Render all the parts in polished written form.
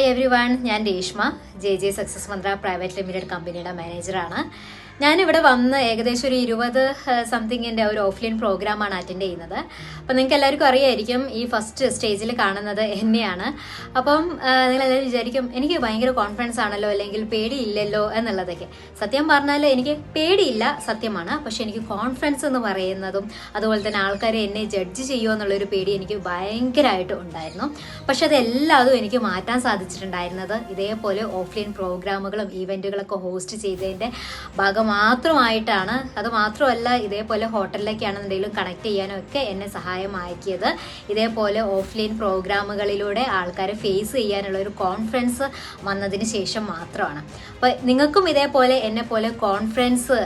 Hi every one, ഞാൻ Reshma, J success മന്ത്ര private limited കമ്പനിയുടെ മാനേജറാണ്. ഞാനിവിടെ വന്ന് ഏകദേശം ഒരു 20 സംതിങ്ങിൻ്റെ ഒരു ഓഫ്ലൈൻ പ്രോഗ്രാമാണ് അറ്റൻഡ് ചെയ്യുന്നത്. അപ്പം നിങ്ങൾക്ക് എല്ലാവർക്കും അറിയായിരിക്കും, ഈ ഫസ്റ്റ് സ്റ്റേജിൽ കാണുന്നത് എന്നെയാണ്. അപ്പം നിങ്ങളെല്ലാവരും വിചാരിക്കും എനിക്ക് ഭയങ്കര കോൺഫിഡൻസ് ആണല്ലോ, അല്ലെങ്കിൽ പേടിയില്ലല്ലോ എന്നുള്ളതൊക്കെ. സത്യം പറഞ്ഞാൽ എനിക്ക് പേടിയില്ല, സത്യമാണ്. പക്ഷെ എനിക്ക് കോൺഫിഡൻസ് എന്ന് പറയുന്നതും അതുപോലെ തന്നെ ആൾക്കാരെ എന്നെ ജഡ്ജ് ചെയ്യുമോ എന്നുള്ളൊരു പേടി എനിക്ക് ഭയങ്കരമായിട്ട് ഉണ്ടായിരുന്നു. പക്ഷെ അതെല്ലാതും എനിക്ക് മാറ്റാൻ സാധിച്ചിട്ടുണ്ടായിരുന്നത് ഇതേപോലെ ഓഫ്ലൈൻ പ്രോഗ്രാമുകളും ഈവൻറ്റുകളൊക്കെ ഹോസ്റ്റ് ചെയ്തതിൻ്റെ ഭാഗം മാത്രമായിട്ടാണ്. അത് മാത്രമല്ല, ഇതേപോലെ ഹോട്ടലിലേക്കാണെന്നുണ്ടെങ്കിലും കണക്ട് ചെയ്യാനും ഒക്കെ എന്നെ സഹായമാക്കിയത് ഇതേപോലെ ഓഫ്ലൈൻ പ്രോഗ്രാമുകളിലൂടെ ആൾക്കാരെ ഫേസ് ചെയ്യാനുള്ള ഒരു കോൺഫിഡൻസ് വന്നതിന് ശേഷം മാത്രമാണ്. അപ്പോൾ നിങ്ങൾക്കും ഇതേപോലെ എന്നെ പോലെ കോൺഫിഡൻസ്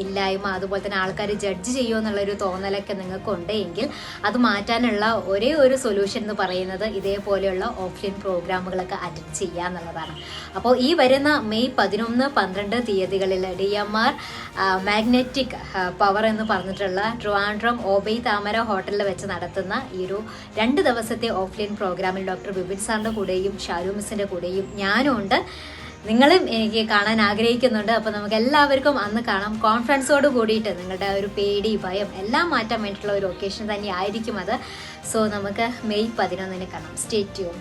ഇല്ലായ്മ, അതുപോലെ തന്നെ ആൾക്കാർ ജഡ്ജ് ചെയ്യുമോ എന്നുള്ളൊരു തോന്നലൊക്കെ നിങ്ങൾക്കുണ്ട് എങ്കിൽ അത് മാറ്റാനുള്ള ഒരേ ഒരു സൊല്യൂഷൻ എന്ന് പറയുന്നത് ഇതേപോലെയുള്ള ഓഫ്ലൈൻ പ്രോഗ്രാമുകളൊക്കെ അറ്റൻഡ് ചെയ്യുക എന്നുള്ളതാണ്. അപ്പോൾ ഈ വരുന്ന മെയ് 11, 12 തീയതികളിൽ DMR മാഗ്നറ്റിക് പവർ എന്ന് പറഞ്ഞിട്ടുള്ള ട്രിവാൻഡ്രം ഓബൈ താമര ഹോട്ടലിൽ വെച്ച് നടത്തുന്ന ഈ ഒരു 2 ദിവസത്തെ ഓഫ്ലൈൻ പ്രോഗ്രാമിൽ ഡോക്ടർ ബിപിൻ സാറിൻ്റെ കൂടെയും ഷാരു മിസ്സിൻ്റെ കൂടെയും ഞാനും ഉണ്ട്. നിങ്ങളും എനിക്ക് കാണാൻ ആഗ്രഹിക്കുന്നുണ്ട്. അപ്പോൾ നമുക്ക് എല്ലാവർക്കും അന്ന് കാണാം. കോൺഫിഡൻസോട് കൂടിയിട്ട് നിങ്ങളുടെ ഒരു പേടി, ഭയം എല്ലാം മാറ്റാൻ വേണ്ടിയിട്ടുള്ള ഒരു ഒക്കേഷൻ തന്നെ ആയിരിക്കും അത്. സോ നമുക്ക് മെയ് 11 കാണാം. Stay tune.